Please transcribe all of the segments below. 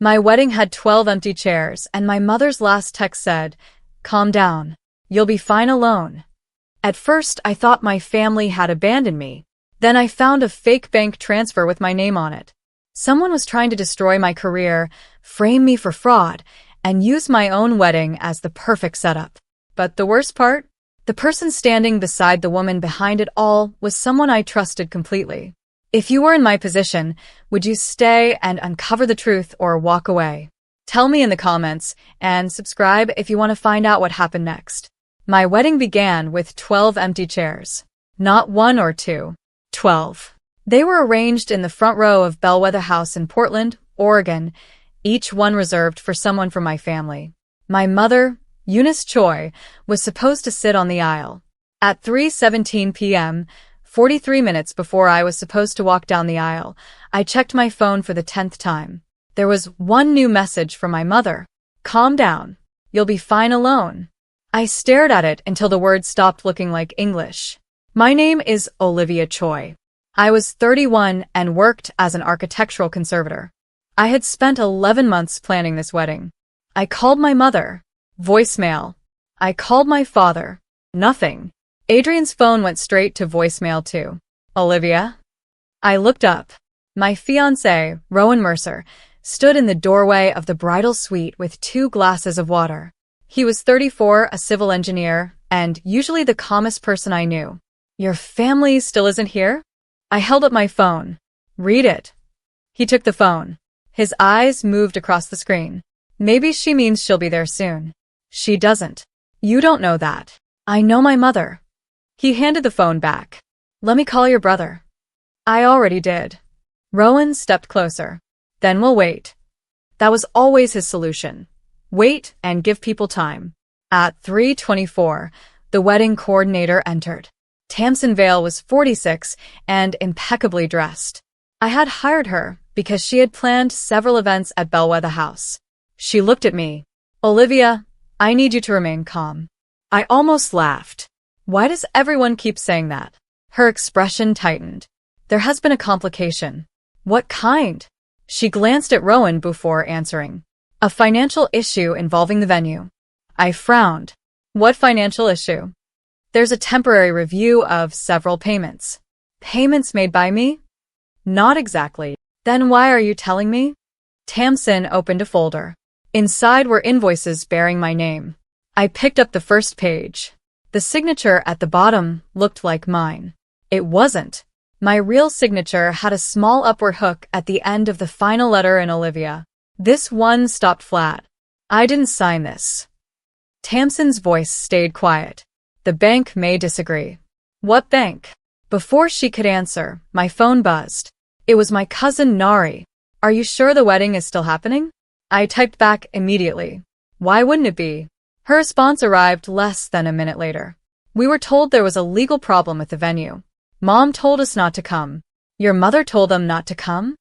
My wedding had 12 empty chairs, and my mother's last text said, "Calm down. You'll be fine alone." At first, I thought my family had abandoned me. Then I found a fake bank transfer with my name on it. Someone was trying to destroy my career, frame me for fraud, and use my own wedding as the perfect setup. But the worst part? The person standing beside the woman behind it all was someone I trusted completely. If you were in my position, would you stay and uncover the truth or walk away? Tell me in the comments, and subscribe if you want to find out what happened next. My wedding began with 12 empty chairs. Not one or two. 12. They were arranged in the front row of Bellwether House in Portland, Oregon, each one reserved for someone from my family. My mother, Eunice Choi, was supposed to sit on the aisle. At 3:17 p.m., 43 minutes before I was supposed to walk down the aisle, I checked my phone for the 10th time. There was one new message from my mother. "Calm down. You'll be fine alone." I stared at it until the words stopped looking like English. My name is Olivia Choi. I was 31 and worked as an architectural conservator. I had spent 11 months planning this wedding. I called my mother. Voicemail. I called my father. Nothing. Adrian's phone went straight to voicemail too. "Olivia?" I looked up. My fiancé, Rowan Mercer, stood in the doorway of the bridal suite with 2 glasses of water. He was 34, a civil engineer, and usually the calmest person I knew. "Your family still isn't here?" I held up my phone. "Read it." He took the phone. His eyes moved across the screen. "Maybe she means she'll be there soon." "She doesn't." "You don't know that." "I know my mother." He handed the phone back. "Let me call your brother." "I already did." Rowan stepped closer. "Then we'll wait." That was always his solution. Wait and give people time. At 3:24, the wedding coordinator entered. Tamsin Vale was 46 and impeccably dressed. I had hired her because she had planned several events at Bellwether House. She looked at me. "Olivia, I need you to remain calm." I almost laughed. Why does everyone keep saying that? Her expression tightened. "There has been a complication." "What kind?" She glanced at Rowan before answering. "A financial issue involving the venue." I frowned. "What financial issue?" "There's a temporary review of several payments." "Payments made by me?" "Not exactly." "Then why are you telling me?" Tamsin opened a folder. Inside were invoices bearing my name. I picked up the first page. The signature at the bottom looked like mine. It wasn't. My real signature had a small upward hook at the end of the final letter in Olivia. This one stopped flat. "I didn't sign this." Tamsin's voice stayed quiet. "The bank may disagree." "What bank?" Before she could answer, my phone buzzed. It was my cousin Nari. "Are you sure the wedding is still happening?" I typed back immediately. "Why wouldn't it be?" Her response arrived less than a minute later. "We were told there was a legal problem with the venue. Mom told us not to come." "Your mother told them not to come?"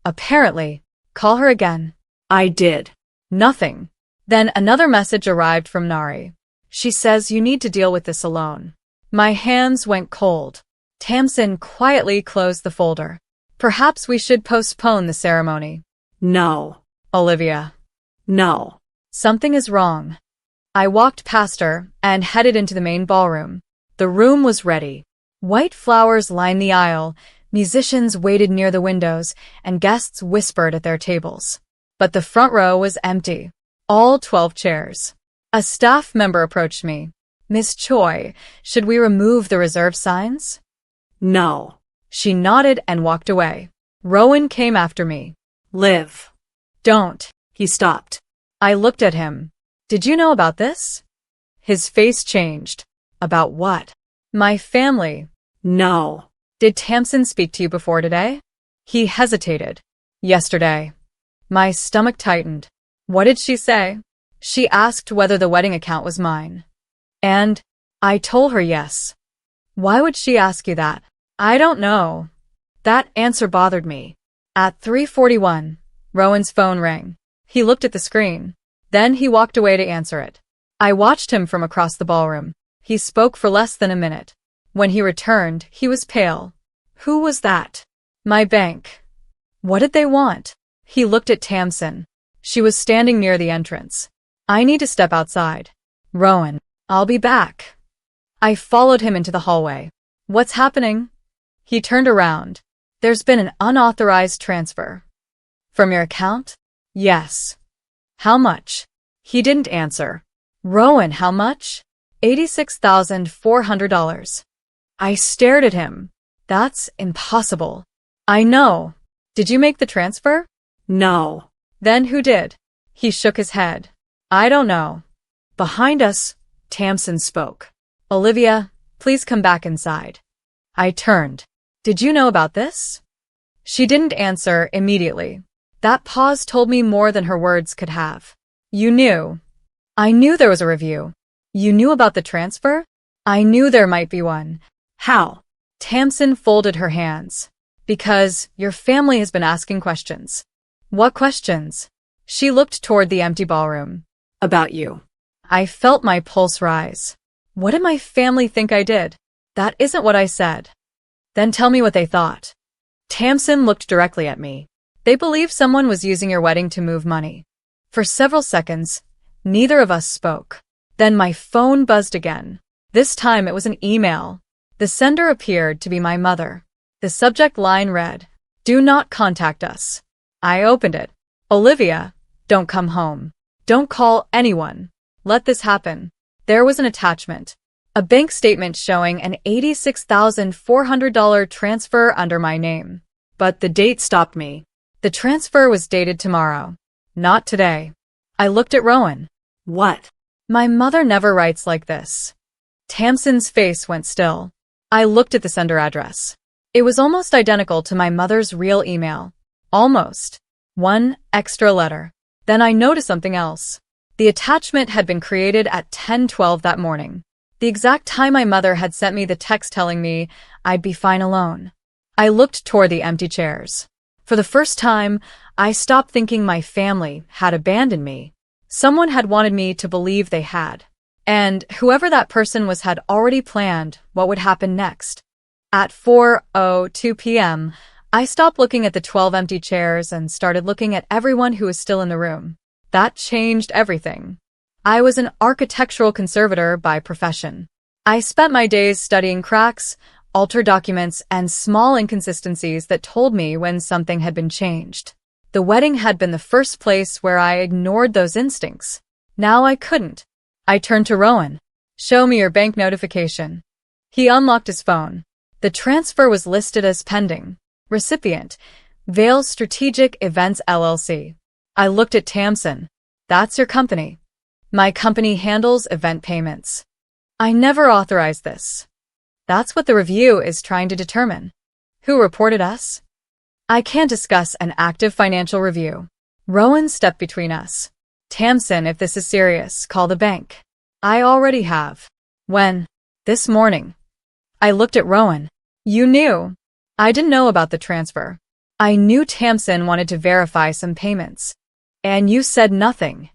"Apparently." "Call her again." I did. Nothing. Then another message arrived from Nari. "She says you need to deal with this alone." My hands went cold. Tamsin quietly closed the folder. "Perhaps we should postpone the ceremony." "No." "Olivia." "No." "Something is wrong." I walked past her and headed into the main ballroom. The room was ready. White flowers lined the aisle, musicians waited near the windows, and guests whispered at their tables. But the front row was empty. All 12 chairs. A staff member approached me. "Miss Choi, should we remove the reserve signs?" "No." She nodded and walked away. Rowan came after me. "Liv." "Don't." He stopped. I looked at him. "Did you know about this?" His face changed. "About what?" "My family." "No." "Did Tamsin speak to you before today?" He hesitated. "Yesterday." My stomach tightened. "What did she say?" "She asked whether the wedding account was mine." "And?" I told her yes. "Why would she ask you that?" "I don't know." That answer bothered me. At 3:41, Rowan's phone rang. He looked at the screen. Then he walked away to answer it. I watched him from across the ballroom. He spoke for less than a minute. When he returned, he was pale. "Who was that?" "My bank." "What did they want?" He looked at Tamsin. She was standing near the entrance. I need to step outside. Rowan, I'll be back. I followed him into the hallway. What's happening? He turned around. There's been an unauthorized transfer. From your account? Yes. How much? He didn't answer. Rowan, how much? $86,400. I stared at him. That's impossible. I know. Did you make the transfer? No. Then who did? He shook his head. I don't know. Behind us, Tamsin spoke. Olivia, please come back inside. I turned. Did you know about this? She didn't answer immediately. That pause told me more than her words could have. You knew. I knew there was a review. You knew about the transfer? I knew there might be one. How? Tamsin folded her hands. Because your family has been asking questions. What questions? She looked toward the empty ballroom. About you. I felt my pulse rise. What did my family think I did? That isn't what I said. Then tell me what they thought. Tamsin looked directly at me. They believe someone was using your wedding to move money. For several seconds, neither of us spoke. Then my phone buzzed again. This time it was an email. The sender appeared to be my mother. The subject line read, "Do not contact us." I opened it. Olivia, don't come home. Don't call anyone. Let this happen. There was an attachment. A bank statement showing an $86,400 transfer under my name. But the date stopped me. The transfer was dated tomorrow. Not today. I looked at Rowan. What? My mother never writes like this. Tamsin's face went still. I looked at the sender address. It was almost identical to my mother's real email. Almost. One extra letter. Then I noticed something else. The attachment had been created at 10:12 that morning. The exact time my mother had sent me the text telling me I'd be fine alone. I looked toward the empty chairs. For the first time, I stopped thinking my family had abandoned me. Someone had wanted me to believe they had. And whoever that person was had already planned what would happen next. At 4:02 p.m., I stopped looking at the 12 empty chairs and started looking at everyone who was still in the room. That changed everything. I was an architectural conservator by profession. I spent my days studying cracks, altered documents, and small inconsistencies that told me when something had been changed. The wedding had been the first place where I ignored those instincts. Now I couldn't. I turned to Rowan. Show me your bank notification. He unlocked his phone. The transfer was listed as pending. Recipient, Vail Strategic Events LLC. I looked at Tamsin. That's your company. My company handles event payments. I never authorized this. That's what the review is trying to determine. Who reported us? I can't discuss an active financial review. Rowan stepped between us. Tamsin, if this is serious, call the bank. I already have. When? This morning. I looked at Rowan. You knew. I didn't know about the transfer. I knew Tamsin wanted to verify some payments. And you said nothing.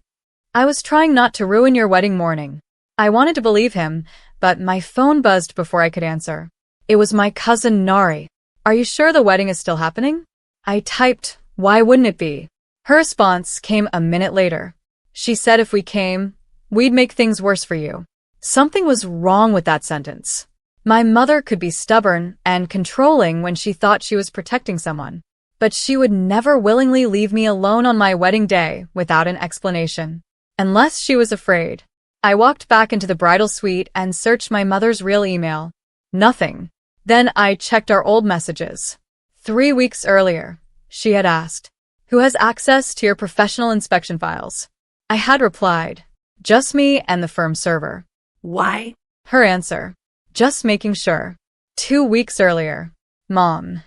I was trying not to ruin your wedding morning. I wanted to believe him, but my phone buzzed before I could answer. It was my cousin Nari. Are you sure the wedding is still happening? I typed, why wouldn't it be? Her response came a minute later. She said if we came, we'd make things worse for you. Something was wrong with that sentence. My mother could be stubborn and controlling when she thought she was protecting someone, but she would never willingly leave me alone on my wedding day without an explanation. Unless she was afraid. I walked back into the bridal suite and searched my mother's real email. Nothing. Then I checked our old messages. 3 weeks earlier, she had asked, who has access to your professional inspection files? I had replied, just me and the firm server. Why? Her answer, just making sure. 2 weeks earlier, Mom,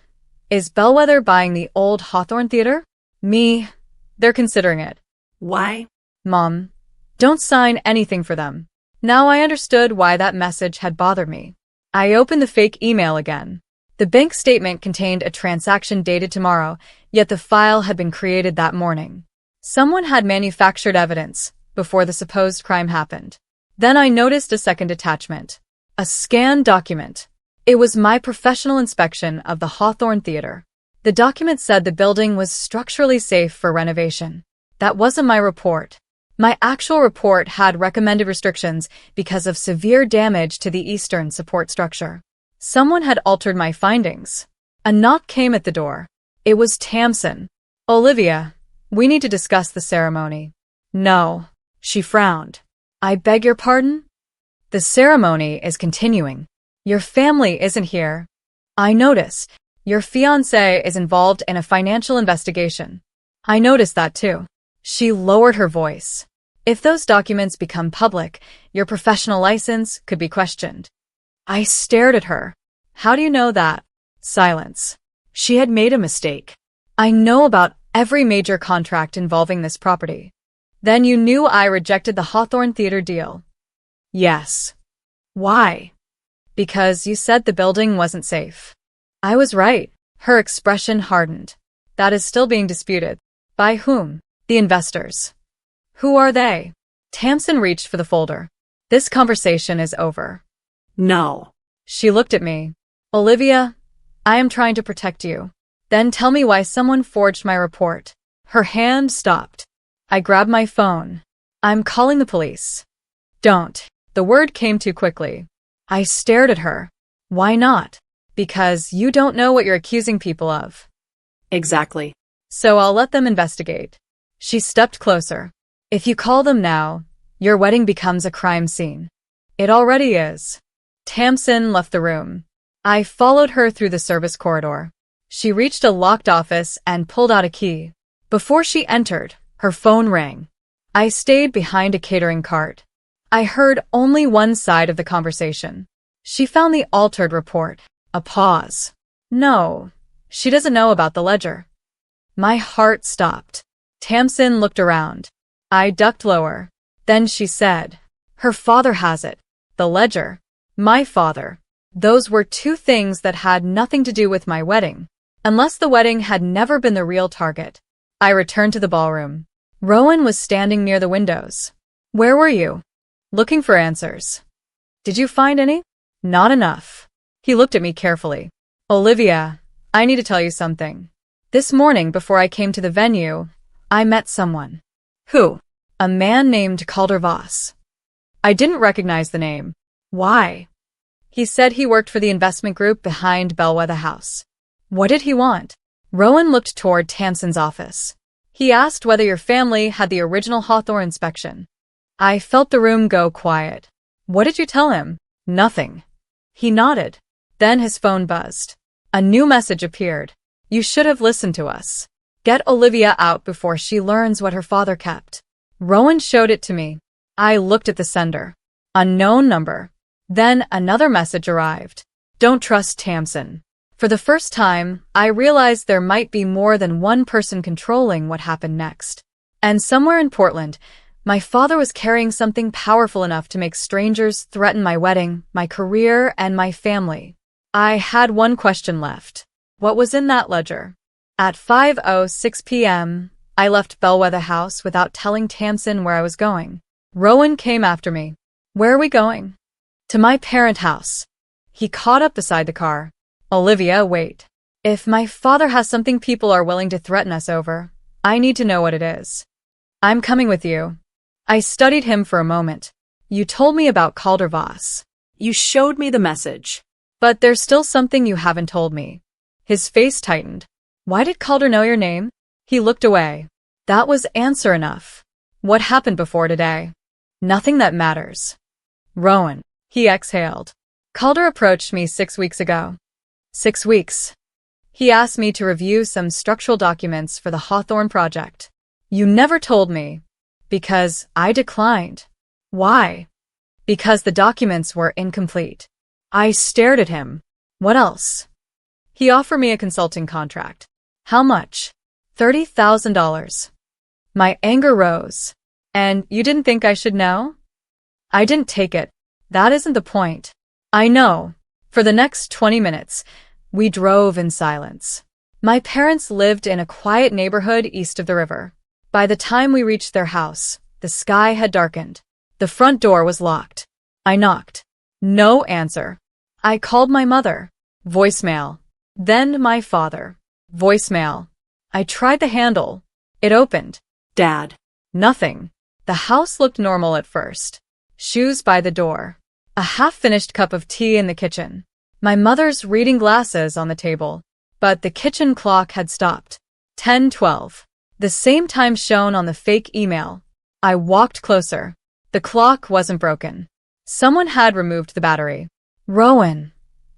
is Bellwether buying the old Hawthorne Theater? Me, they're considering it. Why? Mom, don't sign anything for them. Now I understood why that message had bothered me. I opened the fake email again. The bank statement contained a transaction dated tomorrow, yet the file had been created that morning. Someone had manufactured evidence before the supposed crime happened. Then I noticed a second attachment. A scanned document. It was my professional inspection of the Hawthorne Theater. The document said the building was structurally safe for renovation. That wasn't my report. My actual report had recommended restrictions because of severe damage to the eastern support structure. Someone had altered my findings. A knock came at the door. It was Tamsin. Olivia, we need to discuss the ceremony. No. She frowned. I beg your pardon? The ceremony is continuing. Your family isn't here. I noticed. Your fiancé is involved in a financial investigation. I noticed that too. She lowered her voice. If those documents become public, your professional license could be questioned. I stared at her. How do you know that? Silence. She had made a mistake. I know about every major contract involving this property. Then you knew I rejected the Hawthorne Theater deal. Yes. Why? Because you said the building wasn't safe. I was right. Her expression hardened. That is still being disputed. By whom? The investors. Who are they? Tamsin reached for the folder. This conversation is over. No. She looked at me. Olivia, I am trying to protect you. Then tell me why someone forged my report. Her hand stopped. I grabbed my phone. I'm calling the police. Don't. The word came too quickly. I stared at her. Why not? Because you don't know what you're accusing people of. Exactly. So I'll let them investigate. She stepped closer. If you call them now, your wedding becomes a crime scene. It already is. Tamsin left the room. I followed her through the service corridor. She reached a locked office and pulled out a key. Before she entered, her phone rang. I stayed behind a catering cart. I heard only one side of the conversation. She found the altered report. A pause. No, she doesn't know about the ledger. My heart stopped. Tamsin looked around. I ducked lower. Then she said, her father has it. The ledger. My father. Those were two things that had nothing to do with my wedding. Unless the wedding had never been the real target. I returned to the ballroom. Rowan was standing near the windows. Where were you? Looking for answers. Did you find any? Not enough. He looked at me carefully. Olivia, I need to tell you something. This morning before I came to the venue, I met someone. Who? A man named Calder Voss. I didn't recognize the name. Why? He said he worked for the investment group behind Bellwether House. What did he want? Rowan looked toward Tamsin's office. He asked whether your family had the original Hawthorne inspection. I felt the room go quiet. What did you tell him? Nothing. He nodded. Then his phone buzzed. A new message appeared. You should have listened to us. Get Olivia out before she learns what her father kept. Rowan showed it to me. I looked at the sender. Unknown number. Then another message arrived. Don't trust Tamsin. For the first time, I realized there might be more than one person controlling what happened next. And somewhere in Portland, my father was carrying something powerful enough to make strangers threaten my wedding, my career, and my family. I had one question left. What was in that ledger? At 5:06 p.m., I left Bellwether House without telling Tamsin where I was going. Rowan came after me. Where are we going? To my parent house. He caught up beside the car. Olivia, wait. If my father has something people are willing to threaten us over, I need to know what it is. I'm coming with you. I studied him for a moment. You told me about Calder Voss. You showed me the message. But there's still something you haven't told me. His face tightened. Why did Calder know your name? He looked away. That was answer enough. What happened before today? Nothing that matters. Rowan. He exhaled. Calder approached me 6 weeks ago. 6 weeks. He asked me to review some structural documents for the Hawthorne project. You never told me. Because I declined. Why? Because the documents were incomplete. I stared at him. What else? He offered me a consulting contract. How much? $30,000. My anger rose. And you didn't think I should know? I didn't take it. That isn't the point. I know. For the next 20 minutes, we drove in silence. My parents lived in a quiet neighborhood east of the river. By the time we reached their house, the sky had darkened. The front door was locked. I knocked. No answer. I called my mother. Voicemail. Then my father. Voicemail. I tried the handle. It opened. Dad. Nothing. The house looked normal at first. Shoes by the door. A half-finished cup of tea in the kitchen. My mother's reading glasses on the table. But the kitchen clock had stopped. 10:12. The same time shown on the fake email. I walked closer. The clock wasn't broken. Someone had removed the battery. Rowan,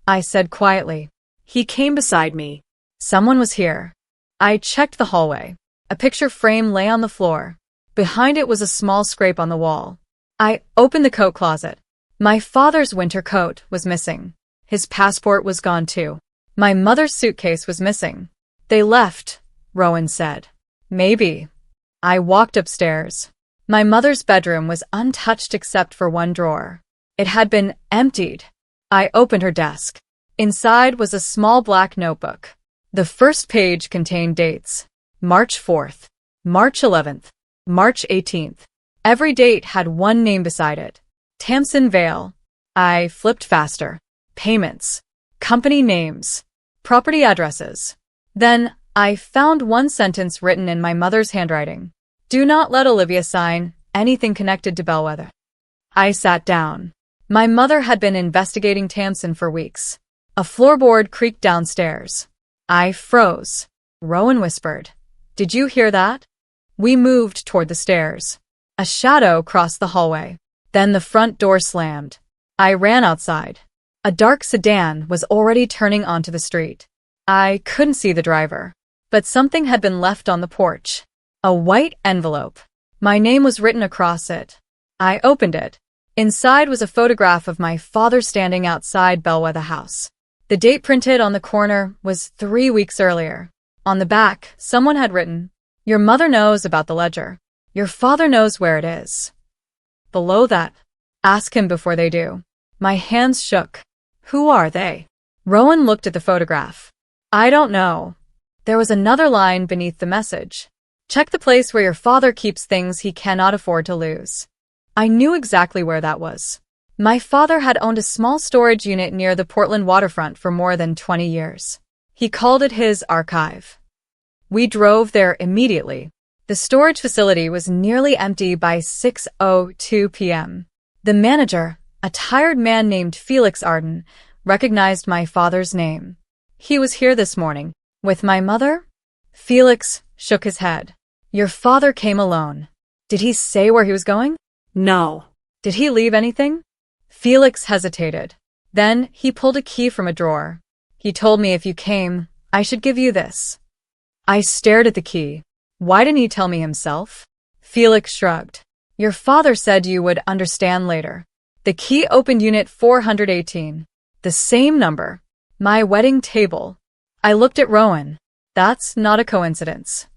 I said quietly. He came beside me. Someone was here. I checked the hallway. A picture frame lay on the floor. Behind it was a small scrape on the wall. I opened the coat closet. My father's winter coat was missing. His passport was gone too. My mother's suitcase was missing. They left, Rowan said. Maybe. I walked upstairs. My mother's bedroom was untouched except for one drawer. It had been emptied. I opened her desk. Inside was a small black notebook. The first page contained dates. March 4th, March 11th, March 18th. Every date had one name beside it. Tamsin Vale. I flipped faster. Payments. Company names. Property addresses. Then I found one sentence written in my mother's handwriting. Do not let Olivia sign anything connected to Bellwether. I sat down. My mother had been investigating Tamsin for weeks. A floorboard creaked downstairs. I froze. Rowan whispered. Did you hear that? We moved toward the stairs. A shadow crossed the hallway. Then the front door slammed. I ran outside. A dark sedan was already turning onto the street. I couldn't see the driver. But something had been left on the porch. A white envelope. My name was written across it. I opened it. Inside was a photograph of my father standing outside Bellwether House. The date printed on the corner was 3 weeks earlier. On the back, someone had written, Your mother knows about the ledger. Your father knows where it is. Below that, ask him before they do. My hands shook. Who are they? Rowan looked at the photograph. I don't know. There was another line beneath the message. Check the place where your father keeps things he cannot afford to lose. I knew exactly where that was. My father had owned a small storage unit near the Portland waterfront for more than 20 years. He called it his archive. We drove there immediately. The storage facility was nearly empty by 6:02 p.m. The manager, a tired man named Felix Arden, recognized my father's name. He was here this morning. With my mother? Felix shook his head. Your father came alone. Did he say where he was going? No. Did he leave anything? Felix hesitated. Then he pulled a key from a drawer. He told me if you came, I should give you this. I stared at the key. Why didn't he tell me himself? Felix shrugged. Your father said you would understand later. The key opened unit 418. The same number. My wedding table. I looked at Rowan. That's not a coincidence.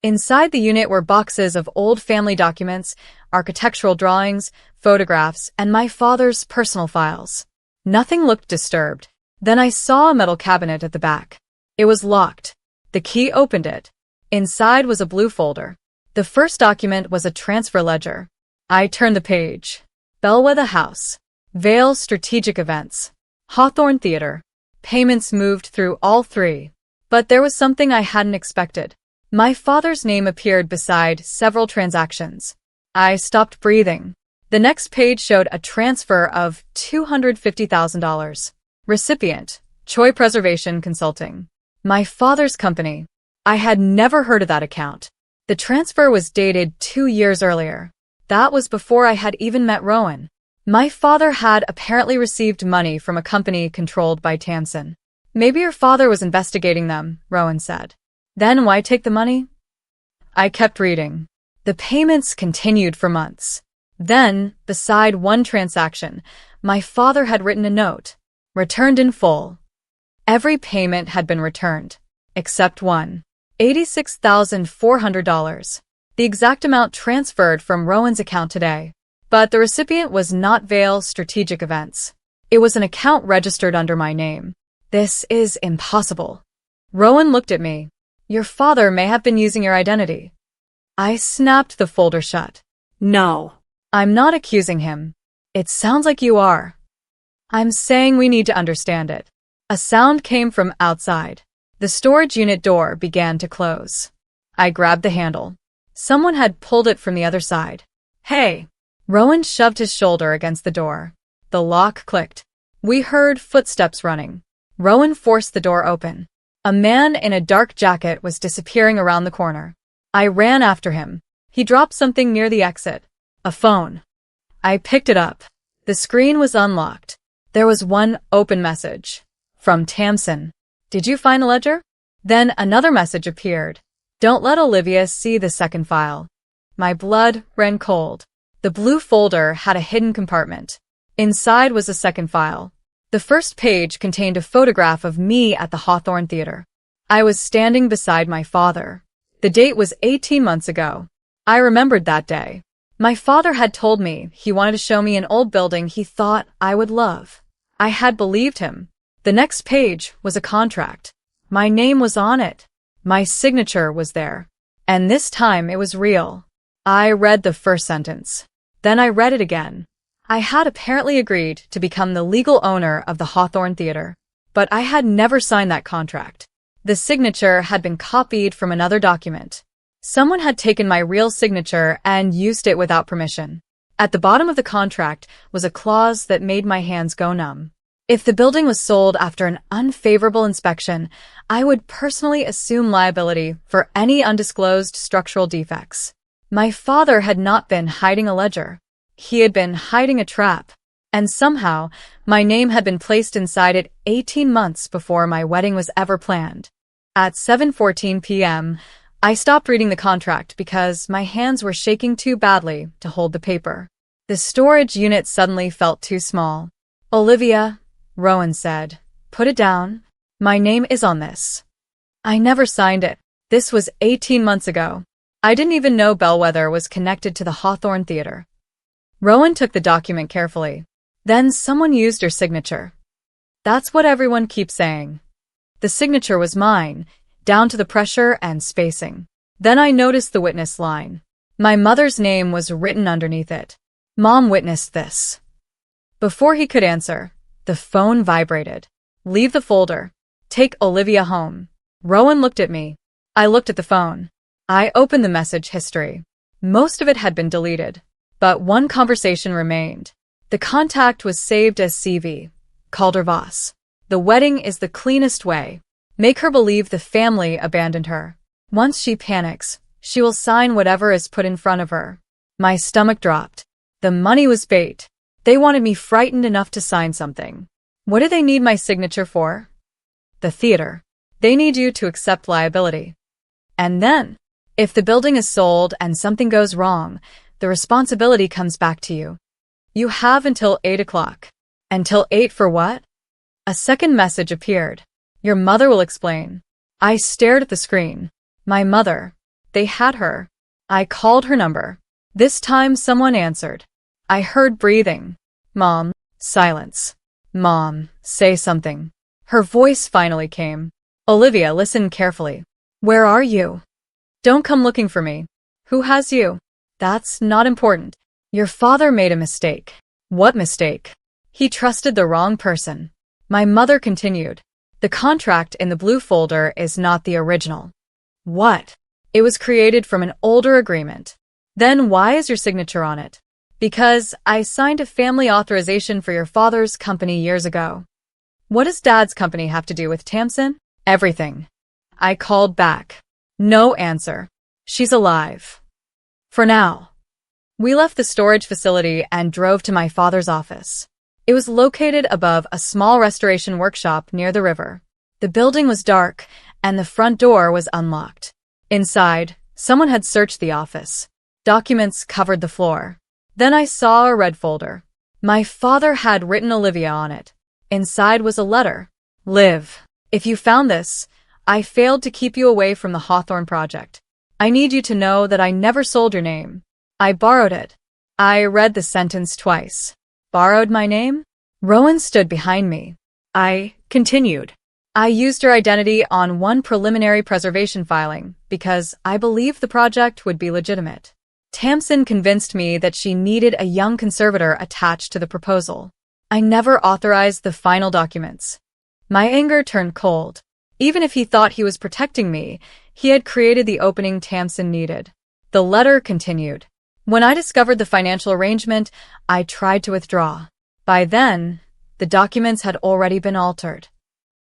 Inside the unit were boxes of old family documents, architectural drawings, photographs, and my father's personal files. Nothing looked disturbed. Then I saw a metal cabinet at the back. It was locked. The key opened it. Inside was a blue folder. The first document was a transfer ledger. I turned the page. Bellwether House. Vale Strategic Events. Hawthorne Theater. Payments moved through all three. But there was something I hadn't expected. My father's name appeared beside several transactions. I stopped breathing. The next page showed a transfer of $250,000. Recipient, Choi Preservation Consulting. My father's company. I had never heard of that account. The transfer was dated 2 years earlier. That was before I had even met Rowan. My father had apparently received money from a company controlled by Tamsin. Maybe your father was investigating them, Rowan said. Then why take the money? I kept reading. The payments continued for months. Then, beside one transaction, my father had written a note. Returned in full. Every payment had been returned, except one. $86,400. The exact amount transferred from Rowan's account today. But the recipient was not Vale Strategic Events. It was an account registered under my name. This is impossible. Rowan looked at me. Your father may have been using your identity. I snapped the folder shut. No. I'm not accusing him. It sounds like you are. I'm saying we need to understand it. A sound came from outside. The storage unit door began to close. I grabbed the handle. Someone had pulled it from the other side. Hey! Rowan shoved his shoulder against the door. The lock clicked. We heard footsteps running. Rowan forced the door open. A man in a dark jacket was disappearing around the corner. I ran after him. He dropped something near the exit. A phone. I picked it up. The screen was unlocked. There was one open message. From Tamsin. Did you find the ledger? Then another message appeared. Don't let Olivia see the second file. My blood ran cold. The blue folder had a hidden compartment. Inside was a second file. The first page contained a photograph of me at the Hawthorne Theater. I was standing beside my father. The date was 18 months ago. I remembered that day. My father had told me he wanted to show me an old building he thought I would love. I had believed him. The next page was a contract. My name was on it. My signature was there. And this time it was real. I read the first sentence. Then I read it again. I had apparently agreed to become the legal owner of the Hawthorne Theater, but I had never signed that contract. The signature had been copied from another document. Someone had taken my real signature and used it without permission. At the bottom of the contract was a clause that made my hands go numb. If the building was sold after an unfavorable inspection, I would personally assume liability for any undisclosed structural defects. My father had not been hiding a ledger. He had been hiding a trap. And somehow, my name had been placed inside it 18 months before my wedding was ever planned. At 7:14 p.m., I stopped reading the contract because my hands were shaking too badly to hold the paper. The storage unit suddenly felt too small. Olivia, Rowan said, put it down. My name is on this. I never signed it. This was 18 months ago. I didn't even know Bellwether was connected to the Hawthorne Theater. Rowan took the document carefully. Then someone used her signature. That's what everyone keeps saying. The signature was mine, down to the pressure and spacing. Then I noticed the witness line. My mother's name was written underneath it. Mom witnessed this. Before he could answer, the phone vibrated. Leave the folder. Take Olivia home. Rowan looked at me. I looked at the phone. I opened the message history. Most of it had been deleted, but one conversation remained. The contact was saved as CV. Calder Voss. The wedding is the cleanest way. Make her believe the family abandoned her. Once she panics, she will sign whatever is put in front of her. My stomach dropped. The money was bait. They wanted me frightened enough to sign something. What do they need my signature for? The theater. They need you to accept liability. And then, if the building is sold and something goes wrong, the responsibility comes back to you. You have until 8 o'clock. Until 8 for what? A second message appeared. Your mother will explain. I stared at the screen. My mother. They had her. I called her number. This time someone answered. I heard breathing. Mom. Silence. Mom, say something. Her voice finally came. Olivia, listen carefully. Where are you? Don't come looking for me. Who has you? That's not important. Your father made a mistake. What mistake? He trusted the wrong person. My mother continued. The contract in the blue folder is not the original. What? It was created from an older agreement. Then why is your signature on it? Because I signed a family authorization for your father's company years ago. What does Dad's company have to do with Tamsin? Everything. I called back. No answer. She's alive. For now. We left the storage facility and drove to my father's office. It was located above a small restoration workshop near the river. The building was dark, and the front door was unlocked. Inside, someone had searched the office. Documents covered the floor. Then I saw a red folder. My father had written Olivia on it. Inside was a letter. Liv, if you found this, I failed to keep you away from the Hawthorne project. I need you to know that I never sold your name. I borrowed it. I read the sentence twice. Borrowed my name? Rowan stood behind me. I continued. I used her identity on one preliminary preservation filing because I believed the project would be legitimate. Tamsin convinced me that she needed a young conservator attached to the proposal. I never authorized the final documents. My anger turned cold. Even if he thought he was protecting me, he had created the opening Tamsin needed. The letter continued. When I discovered the financial arrangement, I tried to withdraw. By then, the documents had already been altered.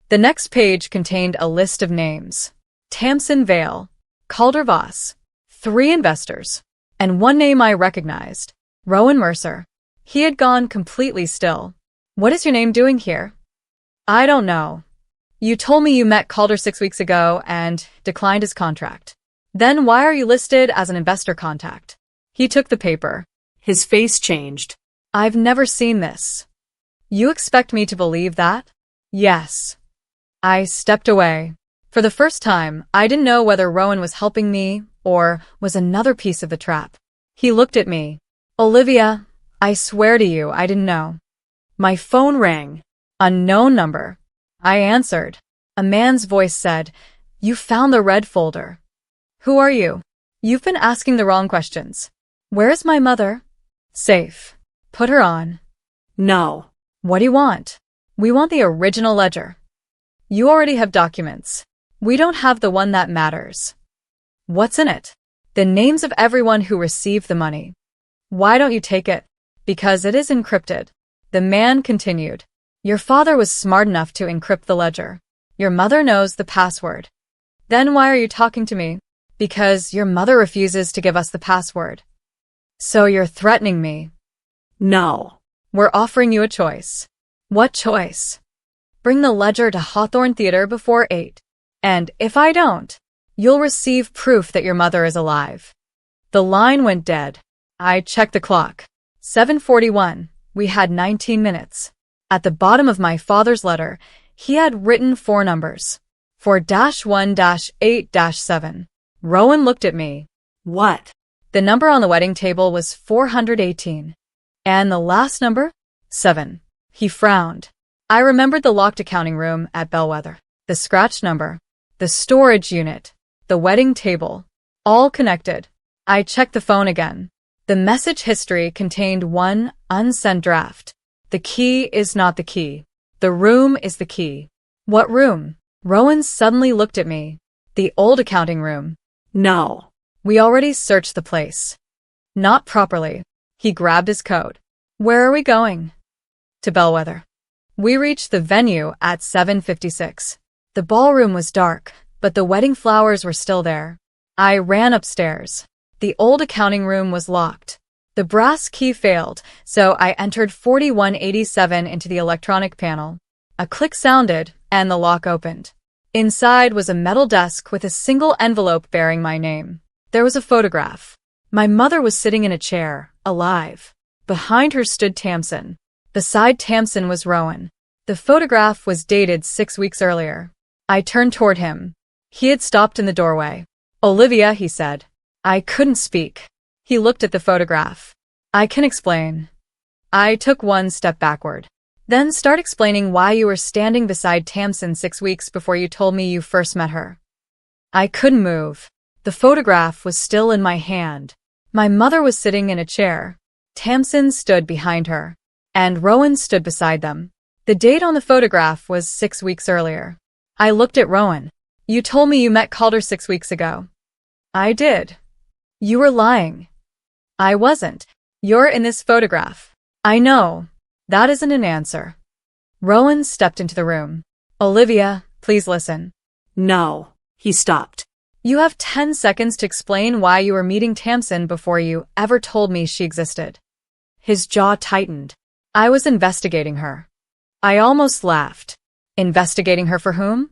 The next page contained a list of names. Tamsin Vale, Calder Voss, 3 investors, and one name I recognized, Rowan Mercer. He had gone completely still. What is your name doing here? I don't know. You told me you met Calder 6 weeks ago and declined his contract. Then why are you listed as an investor contact? He took the paper. His face changed. I've never seen this. You expect me to believe that? Yes. I stepped away. For the first time, I didn't know whether Rowan was helping me or was another piece of the trap. He looked at me. Olivia, I swear to you, I didn't know. My phone rang. Unknown number. I answered. A man's voice said, You found the red folder. Who are you? You've been asking the wrong questions. Where is my mother? Safe. Put her on. No. What do you want? We want the original ledger. You already have documents. We don't have the one that matters. What's in it? The names of everyone who received the money. Why don't you take it? Because it is encrypted. The man continued. Your father was smart enough to encrypt the ledger. Your mother knows the password. Then why are you talking to me? Because your mother refuses to give us the password. So you're threatening me? No. We're offering you a choice. What choice? Bring the ledger to Hawthorne Theater before 8. And if I don't, you'll receive proof that your mother is alive. The line went dead. I checked the clock. 7:41. We had 19 minutes. At the bottom of my father's letter, he had written 4 numbers. 4-1-8-7. Rowan looked at me. What? The number on the wedding table was 418. And the last number? 7. He frowned. I remembered the locked accounting room at Bellwether, the scratch number, the storage unit, the wedding table, all connected. I checked the phone again. The message history contained one unsent draft. The key is not the key. The room is the key. What room? Rowan suddenly looked at me. The old accounting room. No. We already searched the place. Not properly. He grabbed his coat. Where are we going? To Bellwether. We reached the venue at 7:56. The ballroom was dark, but the wedding flowers were still there. I ran upstairs. The old accounting room was locked. The brass key failed, so I entered 4187 into the electronic panel. A click sounded, and the lock opened. Inside was a metal desk with a single envelope bearing my name. There was a photograph. My mother was sitting in a chair, alive. Behind her stood Tamsin. Beside Tamsin was Rowan. The photograph was dated 6 weeks earlier. I turned toward him. He had stopped in the doorway. Olivia, he said. I couldn't speak. He looked at the photograph. I can explain. I took one step backward. Then start explaining why you were standing beside Tamsin 6 weeks before you told me you first met her. I couldn't move. The photograph was still in my hand. My mother was sitting in a chair. Tamsin stood behind her. And Rowan stood beside them. The date on the photograph was 6 weeks earlier. I looked at Rowan. You told me you met Calder 6 weeks ago. I did. You were lying. I wasn't. You're in this photograph. I know. That isn't an answer. Rowan stepped into the room. Olivia, please listen. No. He stopped. You have 10 seconds to explain why you were meeting Tamsin before you ever told me she existed. His jaw tightened. I was investigating her. I almost laughed. Investigating her for whom?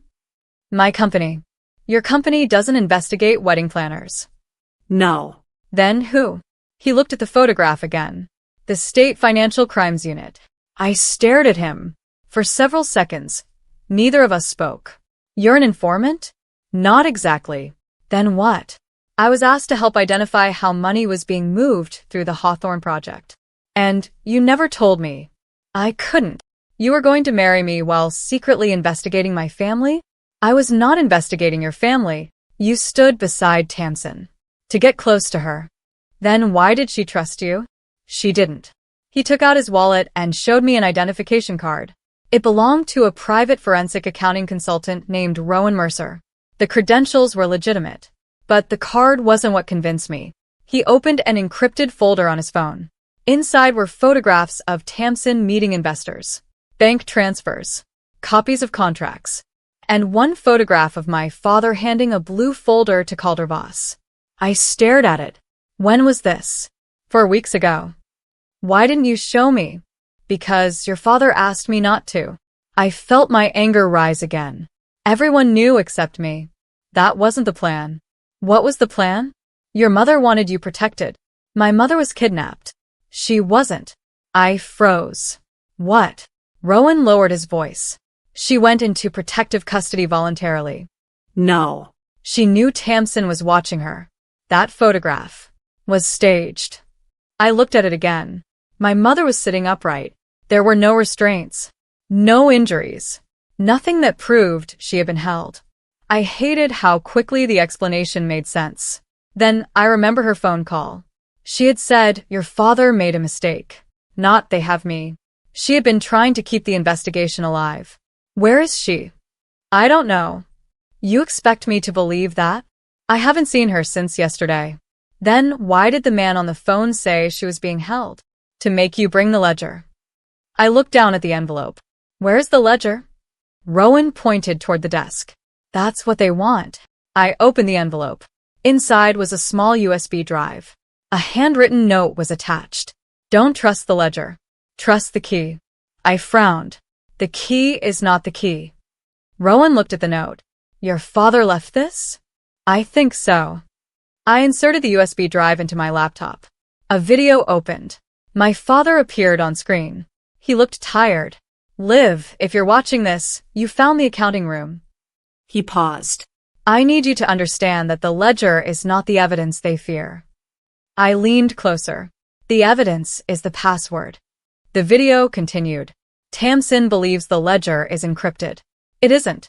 My company. Your company doesn't investigate wedding planners. No. Then who? He looked at the photograph again. The State Financial Crimes Unit. I stared at him. For several seconds, neither of us spoke. You're an informant? Not exactly. Then what? I was asked to help identify how money was being moved through the Hawthorne project. And you never told me. I couldn't. You were going to marry me while secretly investigating my family? I was not investigating your family. You stood beside Tamsin. To get close to her. Then why did she trust you? She didn't. He took out his wallet and showed me an identification card. It belonged to a private forensic accounting consultant named Rowan Mercer. The credentials were legitimate. But the card wasn't what convinced me. He opened an encrypted folder on his phone. Inside were photographs of Tamsin meeting investors, bank transfers, copies of contracts, and one photograph of my father handing a blue folder to Calder Voss. I stared at it. When was this? 4 weeks ago. Why didn't you show me? Because your father asked me not to. I felt my anger rise again. Everyone knew except me. That wasn't the plan. What was the plan? Your mother wanted you protected. My mother was kidnapped. She wasn't. I froze. What? Rowan lowered his voice. She went into protective custody voluntarily. No. She knew Tamsin was watching her. That photograph was staged. I looked at it again. My mother was sitting upright. There were no restraints, no injuries, nothing that proved she had been held. I hated how quickly the explanation made sense. Then I remember her phone call. She had said, "Your father made a mistake. Not they have me." She had been trying to keep the investigation alive. Where is she? I don't know. You expect me to believe that? I haven't seen her since yesterday. Then why did the man on the phone say she was being held? To make you bring the ledger. I looked down at the envelope. Where's the ledger? Rowan pointed toward the desk. That's what they want. I opened the envelope. Inside was a small USB drive. A handwritten note was attached. Don't trust the ledger. Trust the key. I frowned. The key is not the key. Rowan looked at the note. Your father left this? I think so. I inserted the USB drive into my laptop. A video opened. My father appeared on screen. He looked tired. Liv, if you're watching this, you found the accounting room. He paused. I need you to understand that the ledger is not the evidence they fear. I leaned closer. The evidence is the password. The video continued. Tamsin believes the ledger is encrypted. It isn't.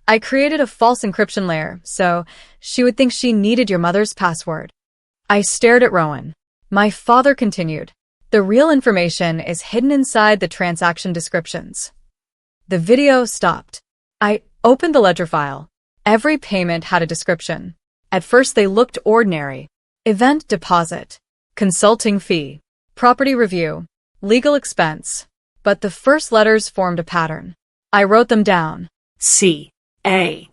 I created a false encryption layer, so she would think she needed your mother's password. I stared at Rowan. My father continued. The real information is hidden inside the transaction descriptions. The video stopped. I opened the ledger file. Every payment had a description. At first they looked ordinary. Event deposit, consulting fee, property review, legal expense. But the first letters formed a pattern. I wrote them down. C-A-L-D-E-R-V-O-S.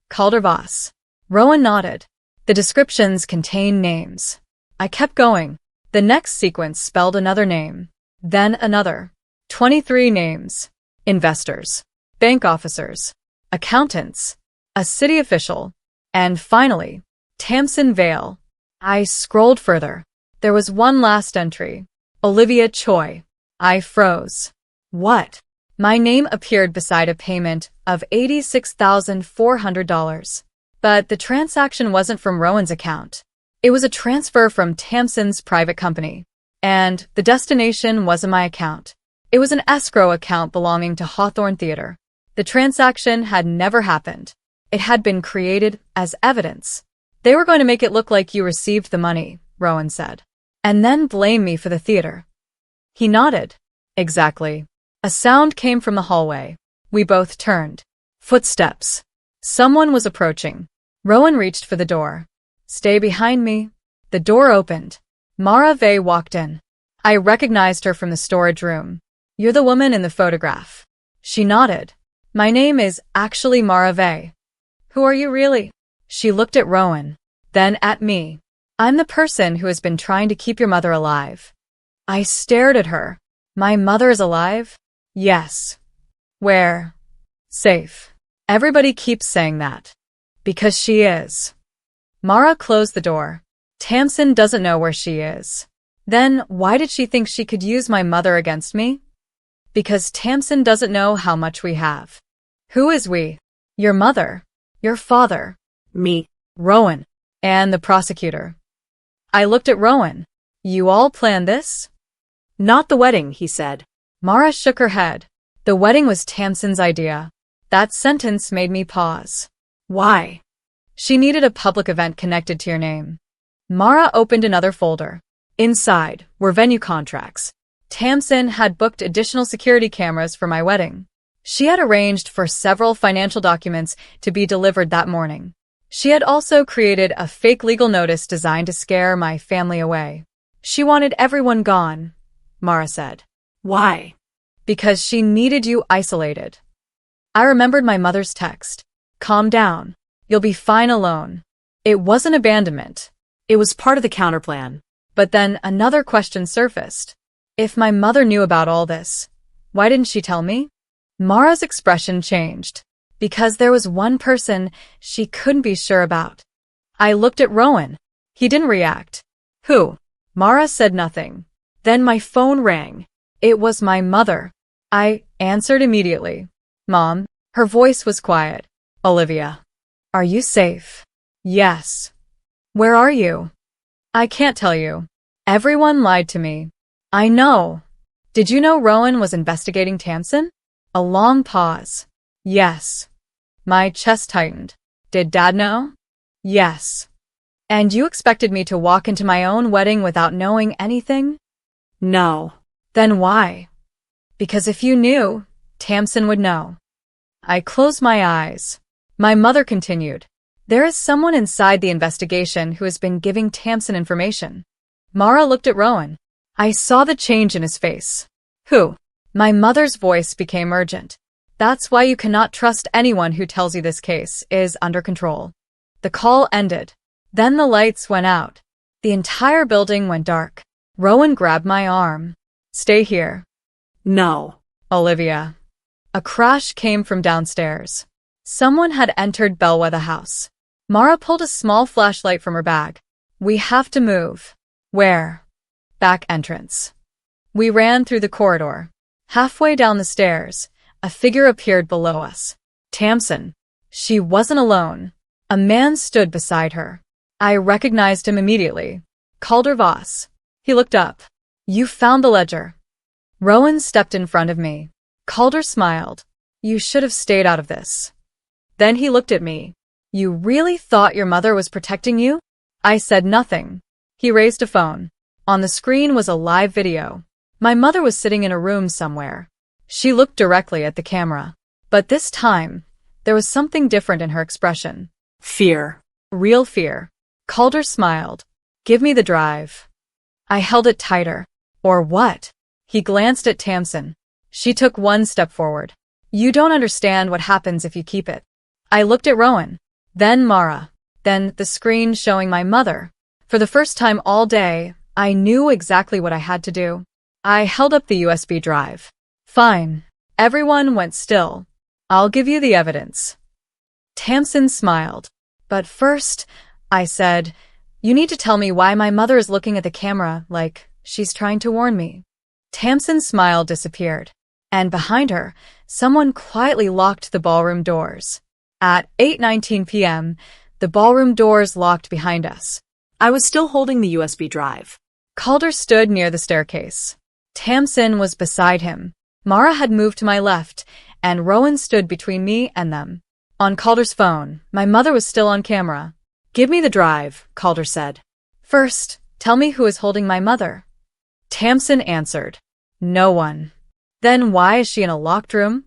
Calder Voss. Rowan nodded. The descriptions contained names. I kept going. The next sequence spelled another name. Then another. 23 names. Investors. Bank officers. Accountants. A city official. And finally, Tamsin Vale. I scrolled further. There was one last entry. Olivia Choi. I froze. What? My name appeared beside a payment of $86,400. But the transaction wasn't from Rowan's account. It was a transfer from Tamsin's private company. And the destination wasn't my account. It was an escrow account belonging to Hawthorne Theater. The transaction had never happened. It had been created as evidence. They were going to make it look like you received the money, Rowan said. And then blame me for the theater. He nodded. Exactly. A sound came from the hallway. We both turned. Footsteps. Someone was approaching. Rowan reached for the door. Stay behind me. The door opened. Mara Vey walked in. I recognized her from the storage room. You're the woman in the photograph. She nodded. My name is actually Mara Vey. Who are you really? She looked at Rowan, then at me. I'm the person who has been trying to keep your mother alive. I stared at her. My mother is alive? Yes. Where? Safe. Everybody keeps saying that. Because she is. Mara closed the door. Tamsin doesn't know where she is. Then why did she think she could use my mother against me? Because Tamsin doesn't know how much we have. Who is we? Your mother. Your father. Me. Rowan. And the prosecutor. I looked at Rowan. You all planned this? Not the wedding, he said. Mara shook her head. The wedding was Tamsin's idea. That sentence made me pause. Why? She needed a public event connected to your name. Mara opened another folder. Inside were venue contracts. Tamsin had booked additional security cameras for my wedding. She had arranged for several financial documents to be delivered that morning. She had also created a fake legal notice designed to scare my family away. She wanted everyone gone, Mara said. Why? Because she needed you isolated. I remembered my mother's text. Calm down. You'll be fine alone. It wasn't abandonment. It was part of the counterplan. But then another question surfaced. If my mother knew about all this, why didn't she tell me? Mara's expression changed. Because there was one person she couldn't be sure about. I looked at Rowan. He didn't react. Who? Mara said nothing. Then my phone rang. It was my mother. I answered immediately. Mom. Her voice was quiet. Olivia. Are you safe? Yes. Where are you? I can't tell you. Everyone lied to me. I know. Did you know Rowan was investigating Tamsin? A long pause. Yes. My chest tightened. Did Dad know? Yes. And you expected me to walk into my own wedding without knowing anything? No. Then why? Because if you knew, Tamsin would know. I closed my eyes. My mother continued. There is someone inside the investigation who has been giving Tamsin information. Mara looked at Rowan. I saw the change in his face. Who? My mother's voice became urgent. That's why you cannot trust anyone who tells you this case is under control. The call ended. Then the lights went out. The entire building went dark. Rowan grabbed my arm. Stay here. No. Olivia. A crash came from downstairs. Someone had entered Bellwether House. Mara pulled a small flashlight from her bag. We have to move. Where? Back entrance. We ran through the corridor. Halfway down the stairs, a figure appeared below us. Tamsin. She wasn't alone. A man stood beside her. I recognized him immediately. Calder Voss. He looked up. You found the ledger. Rowan stepped in front of me. Calder smiled. You should have stayed out of this. Then he looked at me. You really thought your mother was protecting you? I said nothing. He raised a phone. On the screen was a live video. My mother was sitting in a room somewhere. She looked directly at the camera. But this time, there was something different in her expression. Fear. Real fear. Calder smiled. Give me the drive. I held it tighter. Or what? He glanced at Tamsin. She took one step forward. You don't understand what happens if you keep it. I looked at Rowan. Then Mara. Then the screen showing my mother. For the first time all day, I knew exactly what I had to do. I held up the USB drive. Fine. Everyone went still. I'll give you the evidence. Tamsin smiled. But first, I said, you need to tell me why my mother is looking at the camera like she's trying to warn me. Tamsin's smile disappeared. And behind her, someone quietly locked the ballroom doors. At 8:19 p.m., the ballroom doors locked behind us. I was still holding the USB drive. Calder stood near the staircase. Tamsin was beside him. Mara had moved to my left, and Rowan stood between me and them. On Calder's phone, my mother was still on camera. Give me the drive, Calder said. First, tell me who is holding my mother. Tamsin answered. No one. Then why is she in a locked room?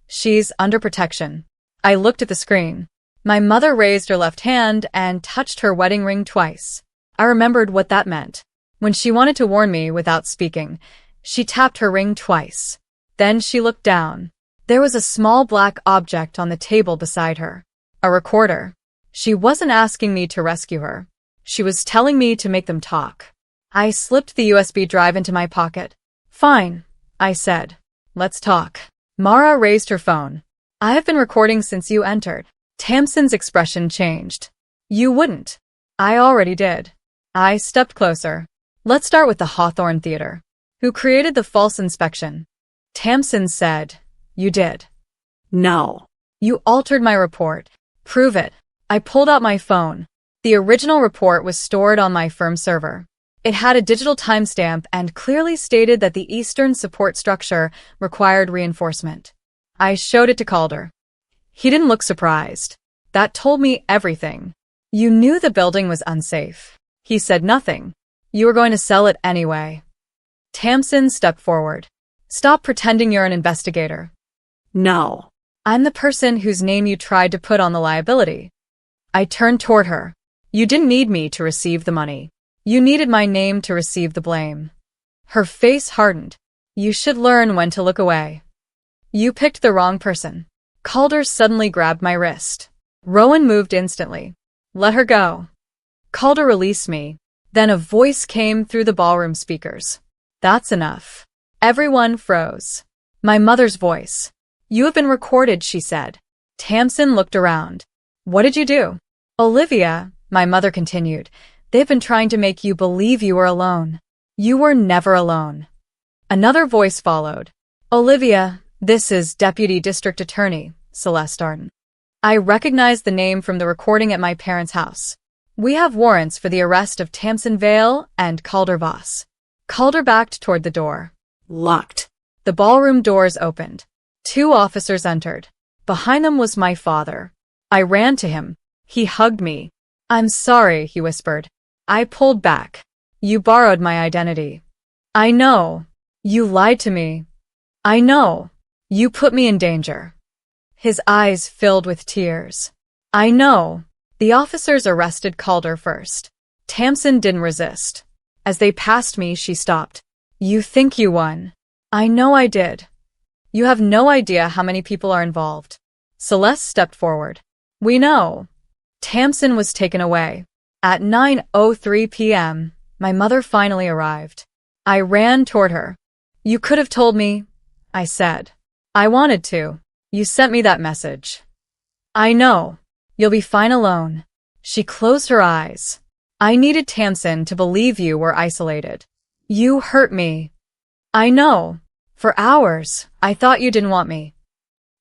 She's under protection. I looked at the screen. My mother raised her left hand and touched her wedding ring twice. I remembered what that meant. When she wanted to warn me without speaking, she tapped her ring twice. Then she looked down. There was a small black object on the table beside her. A recorder. She wasn't asking me to rescue her. She was telling me to make them talk. I slipped the USB drive into my pocket. Fine, I said. Let's talk. Mara raised her phone. I have been recording since you entered. Tamsin's expression changed. You wouldn't. I already did. I stepped closer. Let's start with the Hawthorne Theater. Who created the false inspection? Tamsin said, you did. No. You altered my report. Prove it. I pulled out my phone. The original report was stored on my firm server. It had a digital timestamp and clearly stated that the eastern support structure required reinforcement. I showed it to Calder. He didn't look surprised. That told me everything. You knew the building was unsafe. He said nothing. You were going to sell it anyway. Tamsin stepped forward. Stop pretending you're an investigator. No. I'm the person whose name you tried to put on the liability. I turned toward her. You didn't need me to receive the money. You needed my name to receive the blame. Her face hardened. You should learn when to look away. You picked the wrong person. Calder suddenly grabbed my wrist. Rowan moved instantly. Let her go. Calder released me. Then a voice came through the ballroom speakers. That's enough. Everyone froze. My mother's voice. You have been recorded, she said. Tamsin looked around. What did you do? Olivia, my mother continued, they've been trying to make you believe you were alone. You were never alone. Another voice followed. Olivia, this is Deputy District Attorney, Celeste Arden. I recognized the name from the recording at my parents' house. We have warrants for the arrest of Tamsin Vale and Calder Voss. Calder backed toward the door. Locked. The ballroom doors opened. 2 officers entered. Behind them was my father. I ran to him. He hugged me. I'm sorry, he whispered. I pulled back. You borrowed my identity. I know. You lied to me. I know. You put me in danger. His eyes filled with tears. I know. The officers arrested Calder first. Tamsin didn't resist. As they passed me, she stopped. You think you won. I know I did. You have no idea how many people are involved. Celeste stepped forward. We know. Tamsin was taken away. At 9:03 p.m., my mother finally arrived. I ran toward her. You could have told me, I said. I wanted to. You sent me that message. I know. You'll be fine alone. She closed her eyes. I needed Tamsin to believe you were isolated. You hurt me. I know. For hours, I thought you didn't want me.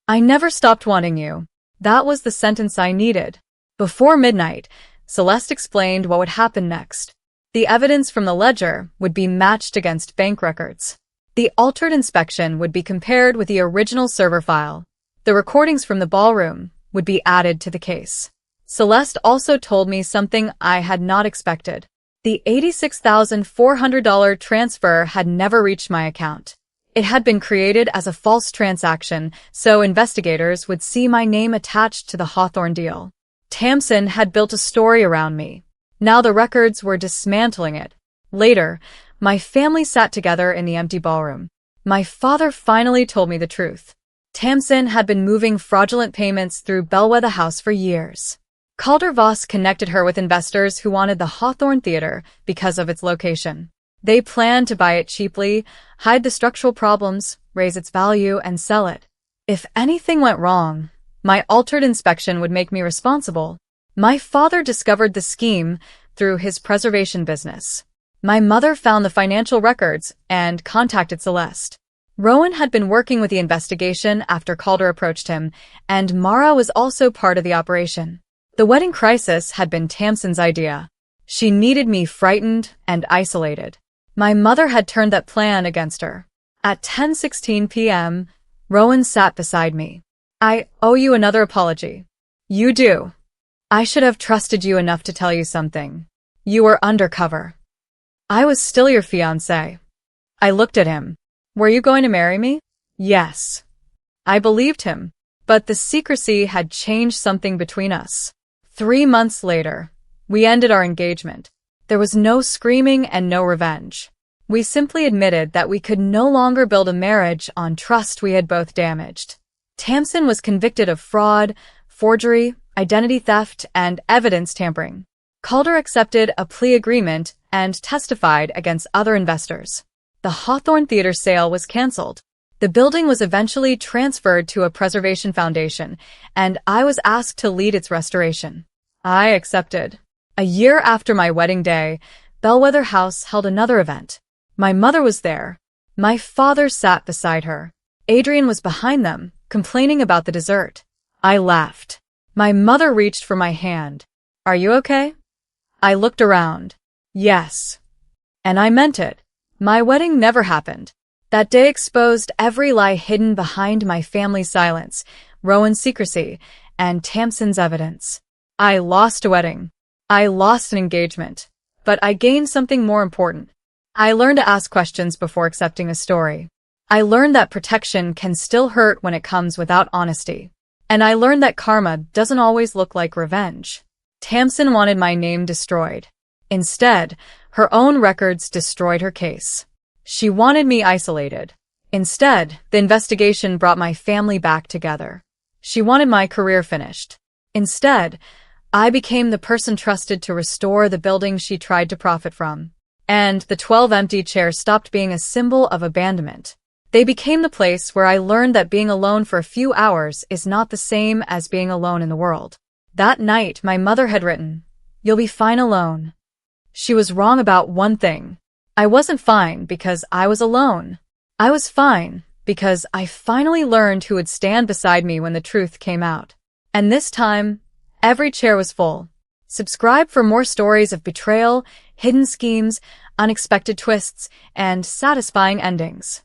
I never stopped wanting you. That was the sentence I needed. Before midnight, Celeste explained what would happen next. The evidence from the ledger would be matched against bank records. The altered inspection would be compared with the original server file. The recordings from the ballroom would be added to the case. Celeste also told me something I had not expected. The $86,400 transfer had never reached my account. It had been created as a false transaction, so investigators would see my name attached to the Hawthorne deal. Tamsin had built a story around me. Now the records were dismantling it. Later, my family sat together in the empty ballroom. My father finally told me the truth. Tamsin had been moving fraudulent payments through Bellwether House for years. Calder Voss connected her with investors who wanted the Hawthorne Theater because of its location. They planned to buy it cheaply, hide the structural problems, raise its value, and sell it. If anything went wrong, my altered inspection would make me responsible. My father discovered the scheme through his preservation business. My mother found the financial records and contacted Celeste. Rowan had been working with the investigation after Calder approached him, and Mara was also part of the operation. The wedding crisis had been Tamsin's idea. She needed me frightened and isolated. My mother had turned that plan against her. At 10:16 p.m., Rowan sat beside me. I owe you another apology. You do. I should have trusted you enough to tell you something. You were undercover. I was still your fiancé. I looked at him. Were you going to marry me? Yes. I believed him, but the secrecy had changed something between us. 3 months later, we ended our engagement. There was no screaming and no revenge. We simply admitted that we could no longer build a marriage on trust we had both damaged. Tamsin was convicted of fraud, forgery, identity theft, and evidence tampering. Calder accepted a plea agreement and testified against other investors. The Hawthorne Theater sale was canceled. The building was eventually transferred to a preservation foundation, and I was asked to lead its restoration. I accepted. A year after my wedding day, Bellwether House held another event. My mother was there. My father sat beside her. Adrian was behind them, complaining about the dessert. I laughed. My mother reached for my hand. Are you okay? I looked around. Yes. And I meant it. My wedding never happened. That day exposed every lie hidden behind my family's silence, Rowan's secrecy, and Tamsin's evidence. I lost a wedding. I lost an engagement. But I gained something more important. I learned to ask questions before accepting a story. I learned that protection can still hurt when it comes without honesty. And I learned that karma doesn't always look like revenge. Tamsin wanted my name destroyed. Instead, her own records destroyed her case. She wanted me isolated. Instead, the investigation brought my family back together. She wanted my career finished. Instead, I became the person trusted to restore the building she tried to profit from. And the 12 empty chairs stopped being a symbol of abandonment. They became the place where I learned that being alone for a few hours is not the same as being alone in the world. That night, my mother had written, "You'll be fine alone." She was wrong about one thing. I wasn't fine because I was alone. I was fine because I finally learned who would stand beside me when the truth came out. And this time, every chair was full. Subscribe for more stories of betrayal, hidden schemes, unexpected twists, and satisfying endings.